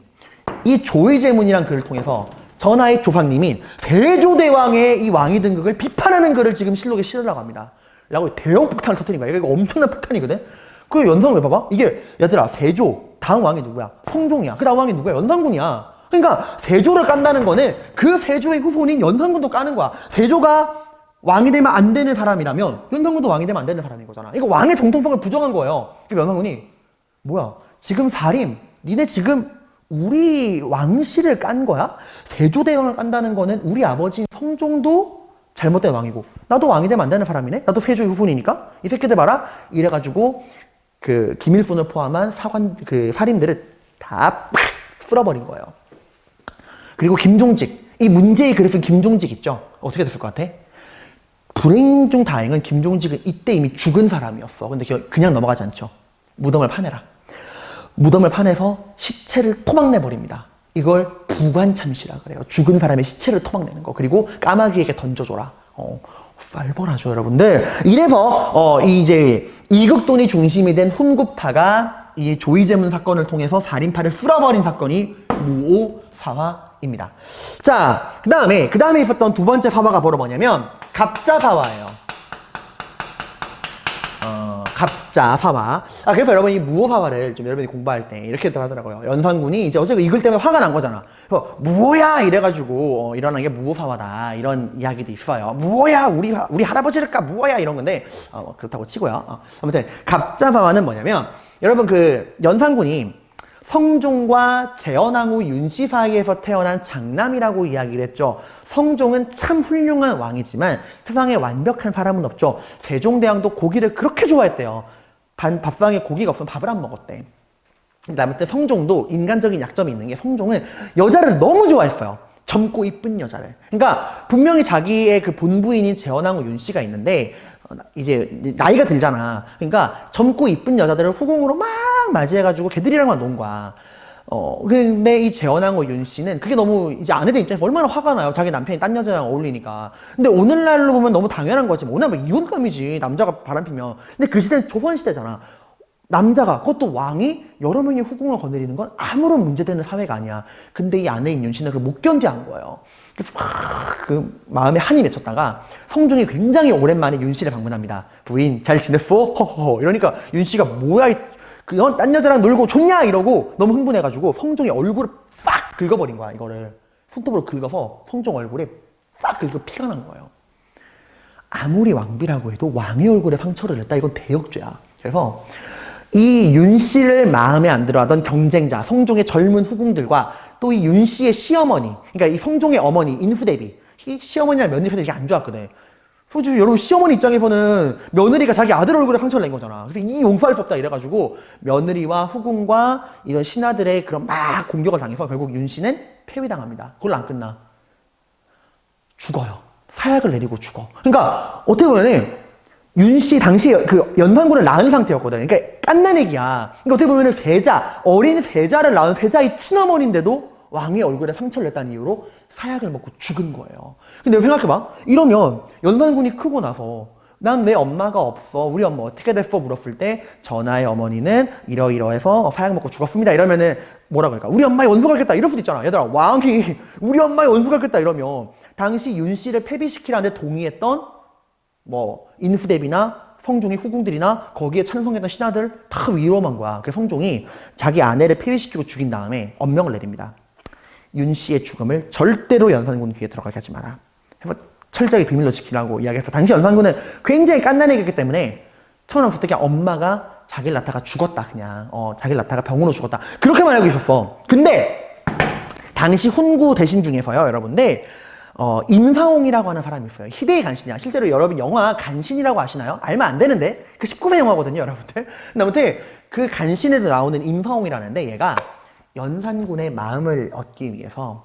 이 조의제문이란 글을 통해서 전하의 조상님인 세조대왕의 이 왕위 등극을 비판하는 글을 지금 실록에 실으려고 합니다. 라고 대형 폭탄을 터뜨린 거야. 이거 엄청난 폭탄이거든? 그 연산군 왜 봐봐? 이게 얘들아 세조 다음 왕이 누구야? 성종이야. 그 다음 왕이 누구야? 연산군이야. 그러니까 세조를 깐다는 거는 그 세조의 후손인 연산군도 까는 거야. 세조가 왕이 되면 안 되는 사람이라면 연산군도 왕이 되면 안 되는 사람인 거잖아. 이거 왕의 정통성을 부정한 거예요. 그래서 연산군이 뭐야? 지금 사림 니네 지금 우리 왕실을 깐 거야? 세조대왕을 깐다는 거는 우리 아버지 성종도 잘못된 왕이고 나도 왕이 되면 안 되는 사람이네? 나도 세조의 후손이니까? 이 새끼들 봐라? 이래가지고 그 김일손을 포함한 살인들을 다 팍 쓸어버린 거예요. 그리고 김종직, 이 문제의 그래프 김종직 있죠? 어떻게 됐을 것 같아? 불행 중 다행은 김종직은 이때 이미 죽은 사람이었어. 근데 그냥 넘어가지 않죠. 무덤을 파내라. 무덤을 파내서 시체를 토막내버립니다. 이걸 부관참시라 그래요. 죽은 사람의 시체를 토막내는 거. 그리고 까마귀에게 던져줘라. 쌀벌하죠, 여러분들. 이래서 이제 이극돈이 중심이 된 훈구파가 이 조이제문 사건을 통해서 살인파를 쓸어버린 사건이 무오사화입니다. 자, 그 다음에 있었던 두 번째 사화가 바로 뭐냐면 갑자사화예요. 갑자사화. 그래서 여러분 이 무오사화를 좀 여러분이 공부할 때 이렇게 하더라고요. 연산군이 이제 어제 이글 때문에 화가 난 거잖아. 그래서 무오야 이래가지고 일어난 게 무오사화다 이런 이야기도 있어요. 무오야 우리 할아버지를 까 무오야 이런 건데 그렇다고 치고요. 아무튼 갑자사화는 뭐냐면 여러분 그 연산군이 성종과 재헌왕후 윤씨 사이에서 태어난 장남이라고 이야기를 했죠. 성종은 참 훌륭한 왕이지만 세상에 완벽한 사람은 없죠. 세종대왕도 고기를 그렇게 좋아했대요. 밥상에 고기가 없으면 밥을 안 먹었대. 아무튼 성종도 인간적인 약점이 있는 게 성종은 여자를 너무 좋아했어요. 젊고 이쁜 여자를. 그러니까 분명히 자기의 그 본부인인 재헌왕후 윤씨가 있는데 이제 나이가 들잖아. 그러니까 젊고 이쁜 여자들을 후궁으로 막 맞이해가지고 걔들이랑만 논 거야. 근데 이 재헌왕후 윤씨는 그게 너무 이제 아내들 입장에서 얼마나 화가 나요. 자기 남편이 딴 여자랑 어울리니까. 근데 오늘날로 보면 너무 당연한 거지. 오늘날 이혼감이지. 남자가 바람피면. 근데 그 시대는 조선시대잖아. 남자가, 그것도 왕이 여러 명의 후궁을 거느리는 건 아무런 문제되는 사회가 아니야. 근데 이 아내인 윤씨는 그걸 못 견뎌한 거예요. 그래서 막 그 마음에 한이 맺혔다가 성종이 굉장히 오랜만에 윤씨를 방문합니다. 부인 잘 지냈어? 허허허 이러니까 윤씨가 뭐야 딴 여자랑 놀고 좋냐 이러고 너무 흥분해가지고 성종의 얼굴을 싹 긁어버린 거야. 이거를 손톱으로 긁어서 성종 얼굴에 싹 긁어 피가 난 거예요. 아무리 왕비라고 해도 왕의 얼굴에 상처를 냈다 이건 대역죄야. 그래서 이 윤씨를 마음에 안 들어하던 경쟁자 성종의 젊은 후궁들과 또 이 윤씨의 시어머니, 그러니까 이 성종의 어머니 인수대비, 이 시어머니랑 며느리 사이가 되게 안 좋았거든. 솔직히 여러분 시어머니 입장에서는 며느리가 자기 아들 얼굴에 상처를 낸 거잖아. 그래서 이 용서할 수 없다 이래가지고 며느리와 후궁과 이런 신하들의 그런 막 공격을 당해서 결국 윤씨는 폐위당합니다. 그걸로 안 끝나. 죽어요. 사약을 내리고 죽어. 그러니까 어떻게 보면은 윤씨 당시 그 연산군을 낳은 상태였거든. 그러니까 깐난애기야. 그러니까 어떻게 보면은 어린 세자를 낳은 세자의 친어머니인데도 왕의 얼굴에 상처를 냈다는 이유로 사약을 먹고 죽은 거예요. 근데 생각해봐. 이러면 연산군이 크고 나서 난 내 엄마가 없어. 우리 엄마 어떻게 됐어? 물었을 때 전하의 어머니는 이러이러해서 사약 먹고 죽었습니다. 이러면은 뭐라 그럴까? 우리 엄마의 원수가 겠다 이럴 수도 있잖아. 얘들아 왕이 우리 엄마의 원수가 겠다 이러면 당시 윤씨를 폐비시키라는데 동의했던 뭐 인수대비나 성종의 후궁들이나 거기에 찬성했던 신하들 다 위험한 거야. 그래서 성종이 자기 아내를 폐위시키고 죽인 다음에 엄명을 내립니다. 윤씨의 죽음을 절대로 연산군 귀에 들어가게 하지 마라. 그래서 철저히 비밀로 지키라고 이야기해서 당시 연산군은 굉장히 깐난애기였기 때문에 처음부터 그냥 엄마가 자기를 낳다가 죽었다 그냥 자기를 낳다가 병으로 죽었다 그렇게만 알고 있었어. 근데 당시 훈구 대신 중에서요 여러분들 임상홍이라고 하는 사람이 있어요. 희대의 간신이야. 실제로 여러분 영화 간신이라고 아시나요? 알면 안 되는데 그 19세 영화거든요 여러분들. 근데 아무튼 그 간신에도 나오는 임상홍이라는데 얘가 연산군의 마음을 얻기 위해서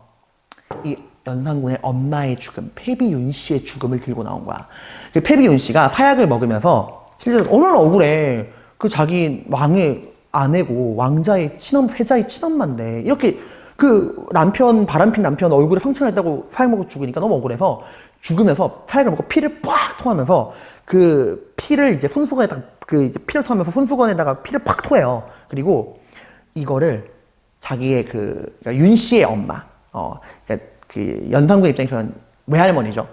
이 연산군의 엄마의 죽음, 폐비 윤씨의 죽음을 들고 나온 거야. 그 폐비 윤씨가 사약을 먹으면서 실제로 얼마나 억울해. 그 자기 왕의 아내고 왕자의 세자의 친엄마인데 이렇게 그 남편, 바람핀 남편 얼굴에 상처가 있다고 사약 먹고 죽으니까 너무 억울해서 죽으면서 사약을 먹고 피를 팍 토하면서 그 피를 이제 손수건에다가 이제 피를 토하면서 손수건에다가 피를 팍 토해요. 그리고 이거를 자기의 그러니까 윤씨의 엄마, 그러니까 그 연산군 입장에서는 외할머니죠.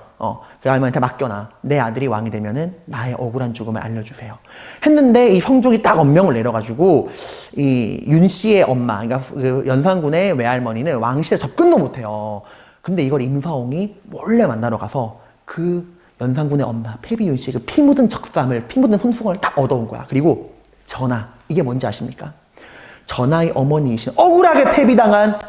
그 할머니한테 맡겨놔. 내 아들이 왕이 되면은 나의 억울한 죽음을 알려주세요. 했는데 이 성종이 딱 엄명을 내려가지고 이 윤씨의 엄마, 그러니까 그 연산군의 외할머니는 왕실에 접근도 못해요. 근데 이걸 임사홍이 몰래 만나러 가서 그 연산군의 엄마 폐비 윤씨의 그 피 묻은 척삼을, 피 묻은 손수건을 딱 얻어온 거야. 그리고 전하, 이게 뭔지 아십니까? 전하의 어머니이신 억울하게 패비당한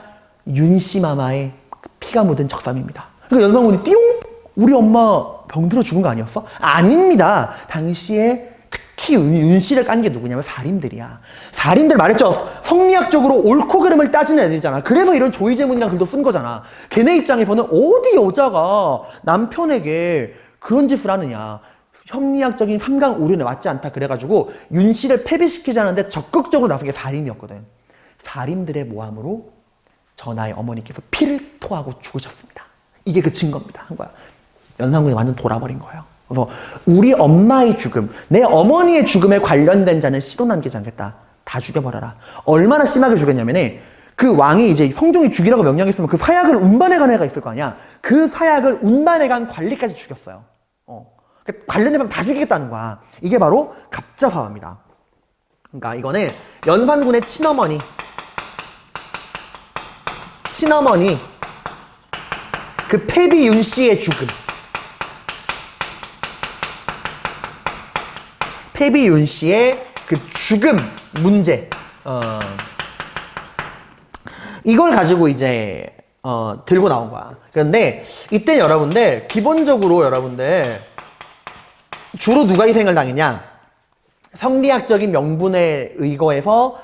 윤씨 마마의 피가 묻은 적삼입니다. 그러니까 연산군이 띠용? 우리 엄마 병들어 죽은 거 아니었어? 아닙니다. 당시에 특히 윤씨를 깐 게 누구냐면 살인들이야. 살인들 말했죠. 성리학적으로 옳고 그름을 따지는 애들이잖아. 그래서 이런 조이제문이랑 글도 쓴 거잖아. 걔네 입장에서는 어디 여자가 남편에게 그런 짓을 하느냐. 형리학적인 삼강오륜에 맞지 않다 그래가지고 윤씨를 패배시키자는데 적극적으로 나선 게 살인이었거든. 살인들의 모함으로 전하의 어머니께서 피를 토하고 죽으셨습니다. 이게 그 증거입니다. 한 거야. 연산군이 완전 돌아버린 거예요. 그래서 우리 엄마의 죽음, 내 어머니의 죽음에 관련된 자는 씨도 남기지 않겠다. 다 죽여버려라. 얼마나 심하게 죽였냐면은 그 왕이 이제 성종이 죽이라고 명령했으면 그 사약을 운반해 간 애가 있을 거 아니야. 그 사약을 운반해 간 관리까지 죽였어요. 관련된 사람 다 죽이겠다는 거야. 이게 바로 갑자사화입니다. 그러니까 이거는 연산군의 친어머니 그 패비 윤씨의 죽음, 패비 윤씨의 그 죽음 문제, 이걸 가지고 이제 들고 나온 거야. 그런데 이때 여러분들 기본적으로 여러분들 주로 누가 희생을 당했냐? 성리학적인 명분에 의거해서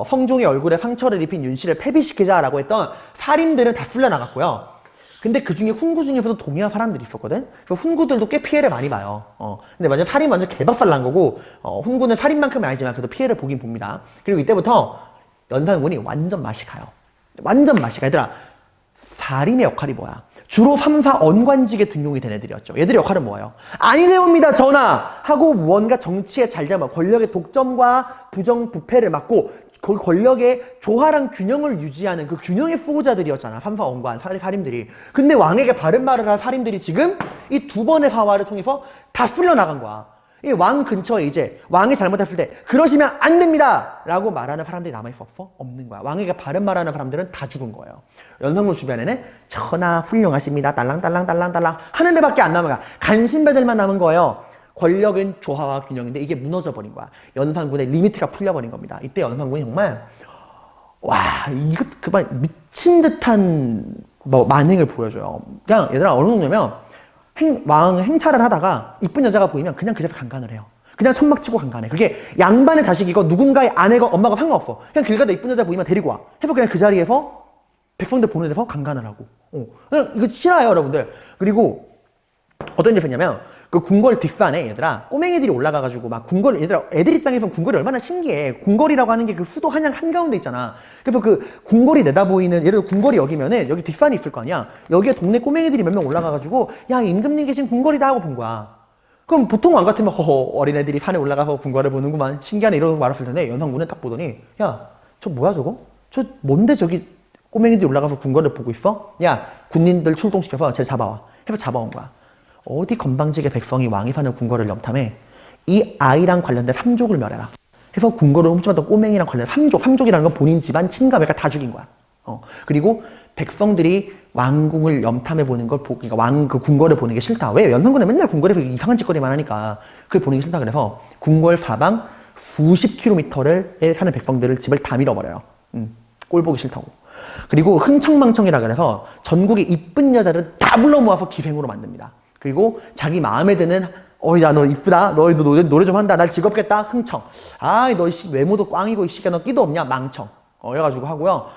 성종의 얼굴에 상처를 입힌 윤씨를 패비시키자라고 했던 살인들은 다 쓸려나갔고요. 근데 그 중에 훈구 중에서도 동의한 사람들이 있었거든? 그래서 훈구들도 꽤 피해를 많이 봐요. 근데 완전 살인 완전 개박살 난 거고, 훈구는 살인만큼은 아니지만 그래도 피해를 보긴 봅니다. 그리고 이때부터 연산군이 완전 맛이 가요. 완전 맛이 가. 얘들아, 살인의 역할이 뭐야? 주로 3, 4 언관직에 등용이 된 애들이었죠. 얘들의 역할은 뭐예요? 아니네옵니다, 전하! 하고 무언가 정치의 잘잘못, 권력의 독점과 부정부패를 막고 그 권력의 조화랑 균형을 유지하는 그 균형의 수호자들이었잖아. 3, 4 언관, 살인들이. 근데 왕에게 바른 말을 할 살인들이 지금 이 두 번의 사화를 통해서 다 쓸려나간 거야. 이 왕 근처에 이제 왕이 잘못했을 때 그러시면 안 됩니다! 라고 말하는 사람들이 남아있어? 없어? 없는 거야. 왕에게 바른 말하는 사람들은 다 죽은 거예요. 연산군 주변에는 전하 훌륭하십니다. 딸랑딸랑딸랑딸랑 하는 데밖에 안 남은 거야. 간신배들만 남은 거예요. 권력은 조화와 균형인데 이게 무너져 버린 거야. 연산군의 리미트가 풀려버린 겁니다. 이때 연산군이 정말 와 이거 그만 미친 듯한 만행을 보여줘요. 그냥 얘들아 어느 정도냐면 왕 행차를 하다가 이쁜 여자가 보이면 그냥 그 자리에서 강간을 해요. 그냥 천막 치고 강간해. 그게 양반의 자식이고 누군가의 아내가 엄마가 상관없어. 그냥 길 가다 이쁜 여자 보이면 데리고 와. 해서 그냥 그 자리에서 백성들 보는 데서 강간을 하고. 그냥 이거 싫어요 여러분들. 그리고 어떤 일이 있었냐면 그 궁궐 뒷산에 얘들아 꼬맹이들이 올라가가지고 막 궁궐 얘들아 애들 입장에서는 궁궐이 얼마나 신기해. 궁궐이라고 하는 게 그 수도 한양 한가운데 있잖아. 그래서 그 궁궐이 내다보이는 예를 들어 궁궐이 여기면은 여기 뒷산이 있을 거 아니야. 여기에 동네 꼬맹이들이 몇 명 올라가가지고 야 임금님 계신 궁궐이다 하고 본 거야. 그럼 보통 왕 같으면 허허 어린애들이 산에 올라가서 궁궐을 보는구만 신기하네 이러고 말았을 텐데 연산군은 딱 보더니 야 저 뭐야 저거? 저 뭔데 저기 꼬맹이들이 올라가서 궁궐을 보고 있어? 야 군인들 출동시켜서 쟤 잡아와. 해서 잡아온 거야. 어디 건방지게 백성이 왕이 사는 궁궐을 염탐해 이 아이랑 관련된 3족을 멸해라. 해서 궁궐을 훔쳐갔던 꼬맹이랑 관련된 3족이라는 건 본인 집안 친가배가 다 죽인 거야. 그리고 백성들이 왕궁을 염탐해 보는 걸 그러니까 왕 그 궁궐을 보는 게 싫다. 왜? 연산군은 맨날 궁궐에서 이상한 짓거리만 하니까 그걸 보는 게 싫다. 그래서 궁궐 사방 수십 킬로미터를 사는 백성들을 집을 다 밀어버려요. 꼴 보기 싫다고. 그리고 흥청망청이라 그래서 전국의 이쁜 여자를 다 불러 모아서 기생으로 만듭니다. 그리고 자기 마음에 드는 야 너 이쁘다. 너 노래 좀 한다. 날 즐겁겠다. 흥청. 아 너 외모도 꽝이고 이 새끼야 너 끼도 없냐. 망청. 이래가지고 하고요.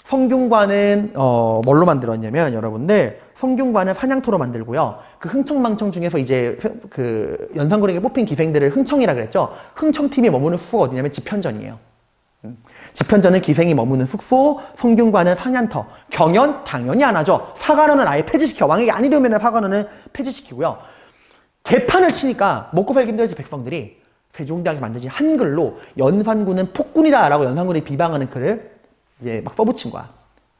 성균관은 뭘로 만들었냐면 여러분들 성균관은 사냥터로 만들고요. 그 흥청망청 중에서 이제 그 연산군에게 뽑힌 기생들을 흥청이라 그랬죠. 흥청팀이 머무는 숙소가 어디냐면 집현전이에요. 집현전은 기생이 머무는 숙소, 성균관은 사냥터, 경연 당연히 안 하죠. 사관원은 아예 폐지시켜. 왕에게 아니 되면 사관원은 폐지시키고요. 개판을 치니까 먹고 살기 힘들지 백성들이 세종대왕이 만드신 한글로 연산군은 폭군이다라고 연산군이 비방하는 글을 이제 막 써붙인 거야.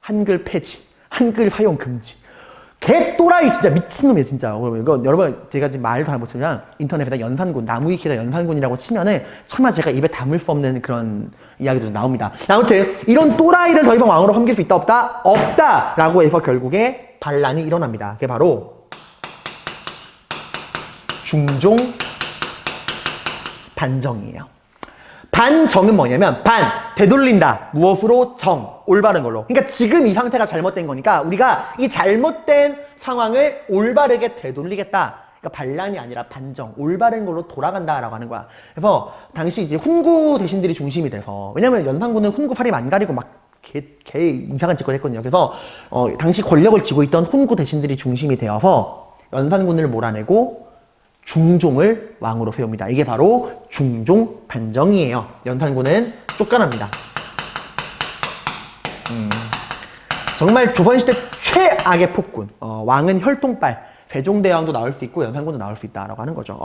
한글 폐지, 한글 사용 금지. 개 또라이 진짜 미친놈이야 진짜. 이거 여러분 제가 지금 말도 잘 못하면 인터넷에다 연산군, 나무위키에다 연산군이라고 치면은 차마 제가 입에 담을 수 없는 그런 이야기도 나옵니다. 아무튼 이런 또라이를 더 이상 왕으로 섬길 수 있다 없다? 없다! 라고 해서 결국에 반란이 일어납니다. 그게 바로 중종 반정이에요. 반정은 뭐냐면 되돌린다. 무엇으로? 정. 올바른 걸로. 그러니까 지금 이 상태가 잘못된 거니까 우리가 이 잘못된 상황을 올바르게 되돌리겠다. 그러니까 반란이 아니라 반정. 올바른 걸로 돌아간다라고 하는 거야. 그래서 당시 이제 훈구 대신들이 중심이 돼서, 왜냐면 연산군은 훈구 살이 안 가리고 막 개 이상한 짓거리 했거든요. 그래서 당시 권력을 쥐고 있던 훈구 대신들이 중심이 되어서 연산군을 몰아내고 중종을 왕으로 세웁니다. 이게 바로 중종 반정이에요. 연산군은 쫓겨납니다. 정말 조선시대 최악의 폭군. 왕은 혈통빨. 세종대왕도 나올 수 있고 연산군도 나올 수 있다라고 하는 거죠.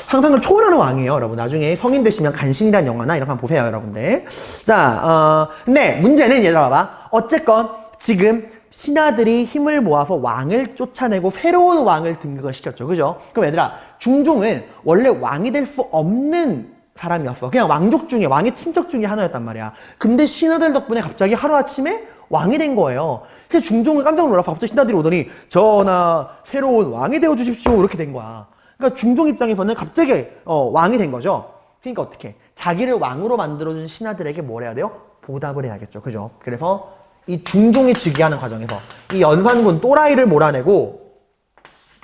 상상을 초월하는 왕이에요, 여러분. 나중에 성인 되시면 간신이라는 영화나 이런 거 한번 보세요, 여러분들. 자, 근데 문제는 얘들아 봐봐. 어쨌건 지금 신하들이 힘을 모아서 왕을 쫓아내고 새로운 왕을 등극을 시켰죠. 그죠? 그럼 얘들아, 중종은 원래 왕이 될 수 없는 사람이었어. 그냥 왕족 중에, 왕의 친척 중에 하나였단 말이야. 근데 신하들 덕분에 갑자기 하루아침에 왕이 된 거예요. 그래서 중종은 깜짝 놀라서 갑자기 신하들이 오더니 전하, 새로운 왕이 되어 주십시오. 이렇게 된 거야. 그러니까 중종 입장에서는 갑자기 왕이 된 거죠. 그러니까 어떻게? 자기를 왕으로 만들어준 신하들에게 뭘 해야 돼요? 보답을 해야겠죠. 그죠? 그래서 이 중종이 즉위하는 과정에서 이 연산군 또라이를 몰아내고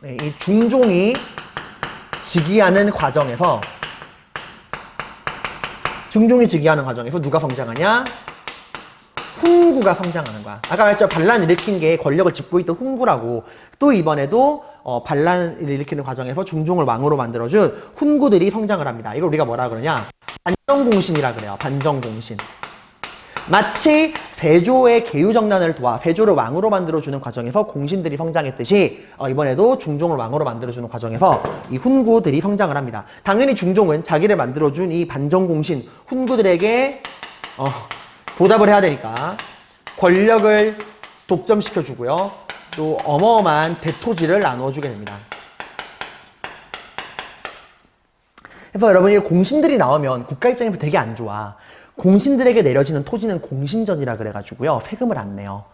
이 중종이 즉위하는 과정에서 누가 성장하냐? 훈구가 성장하는 거야. 아까 말했죠. 반란을 일으킨 게 권력을 짚고 있던 훈구라고. 또 이번에도 반란을 일으키는 과정에서 중종을 왕으로 만들어준 훈구들이 성장을 합니다. 이걸 우리가 뭐라 그러냐? 반정공신이라 그래요. 반정공신. 마치 세조의 계유정난을 도와 세조를 왕으로 만들어주는 과정에서 공신들이 성장했듯이 이번에도 중종을 왕으로 만들어주는 과정에서 이 훈구들이 성장을 합니다. 당연히 중종은 자기를 만들어준 이 반정공신 훈구들에게 보답을 해야 되니까 권력을 독점시켜주고요. 또 어마어마한 대토지를 나눠주게 됩니다. 그래서 여러분, 이 공신들이 나오면 국가 입장에서 되게 안 좋아. 공신들에게 내려지는 토지는 공신전이라 그래가지고요. 세금을 안 내요.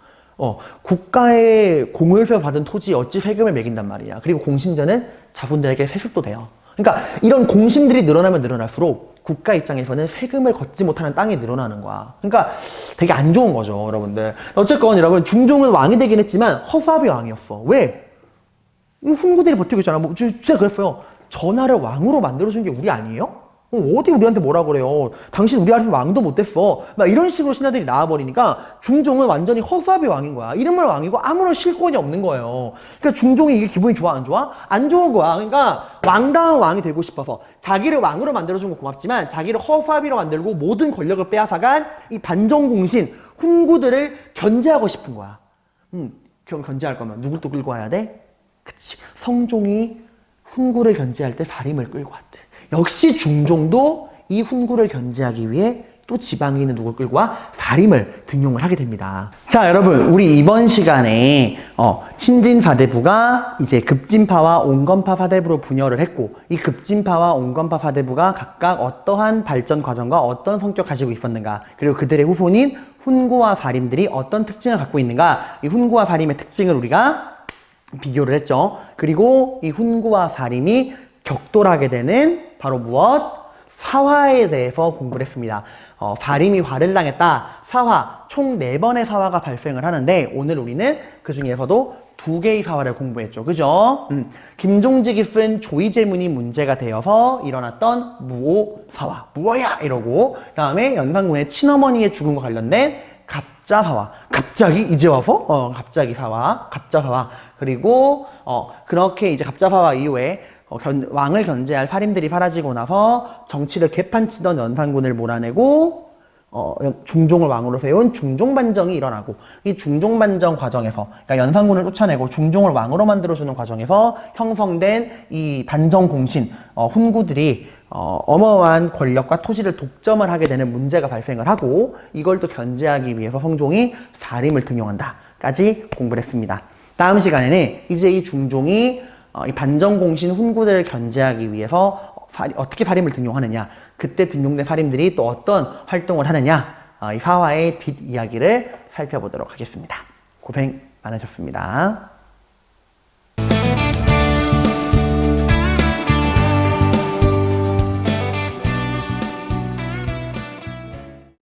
국가의 공을 세워 받은 토지에 어찌 세금을 매긴단 말이야. 그리고 공신전은 자손들에게 세습도 돼요. 그러니까 이런 공신들이 늘어나면 늘어날수록 국가 입장에서는 세금을 걷지 못하는 땅이 늘어나는 거야. 그러니까 되게 안 좋은 거죠, 여러분들. 어쨌건 여러분, 중종은 왕이 되긴 했지만 허수아비 왕이었어. 왜? 이 훈구들이 버티고 있잖아. 진짜 그랬어요. 전하를 왕으로 만들어준 게 우리 아니에요? 어디 우리한테 뭐라 그래요? 당신 우리 아들 왕도 못 됐어. 막 이런 식으로 신하들이 나와버리니까 중종은 완전히 허수아비 왕인 거야. 이름은 왕이고 아무런 실권이 없는 거예요. 그러니까 중종이 이게 기분이 좋아, 안 좋아? 안 좋은 거야. 그러니까 왕다운 왕이 되고 싶어서 자기를 왕으로 만들어준 건 고맙지만 자기를 허수아비로 만들고 모든 권력을 빼앗아간 이 반정공신 훈구들을 견제하고 싶은 거야. 그럼 견제할 거면 누굴 또 끌고 와야 돼? 그치. 성종이 훈구를 견제할 때 사림을 끌고 왔대. 역시 중종도 이 훈구를 견제하기 위해 또 지방에 있는 누굴 끌고 와? 사림을 등용을 하게 됩니다. 자, 여러분, 우리 이번 시간에 신진사대부가 이제 급진파와 온건파 사대부로 분열을 했고, 이 급진파와 온건파 사대부가 각각 어떠한 발전 과정과 어떤 성격 가지고 있었는가, 그리고 그들의 후손인 훈구와 사림들이 어떤 특징을 갖고 있는가, 이 훈구와 사림의 특징을 우리가 비교를 했죠. 그리고 이 훈구와 사림이 격돌하게 되는 바로 무엇? 사화에 대해서 공부를 했습니다. 사림이 화를 당했다. 사화, 총 4번의 사화가 발생을 하는데 오늘 우리는 그 중에서도 2개의 사화를 공부했죠. 그죠? 김종직이 쓴 조의제문이 문제가 되어서 일어났던 무오사화. 무어야! 이러고 그 다음에 연산군의 친어머니의 죽음과 관련된 갑자사화. 갑자기 이제 와서? 갑자기 사화. 갑자사화. 그리고 그렇게 이제 갑자사화 이후에 왕을 견제할 사림들이 사라지고 나서 정치를 개판치던 연산군을 몰아내고 중종을 왕으로 세운 중종반정이 일어나고, 이 중종반정 과정에서, 그러니까 연산군을 쫓아내고 중종을 왕으로 만들어주는 과정에서 형성된 이 반정공신 훈구들이 어마어마한 권력과 토지를 독점을 하게 되는 문제가 발생을 하고, 이걸 또 견제하기 위해서 성종이 사림을 등용한다 까지 공부를 했습니다. 다음 시간에는 이제 이 중종이 이 반정공신 훈구들을 견제하기 위해서 어떻게 사림을 등용하느냐, 그때 등용된 사림들이 또 어떤 활동을 하느냐, 이 사화의 뒷이야기를 살펴보도록 하겠습니다. 고생 많으셨습니다.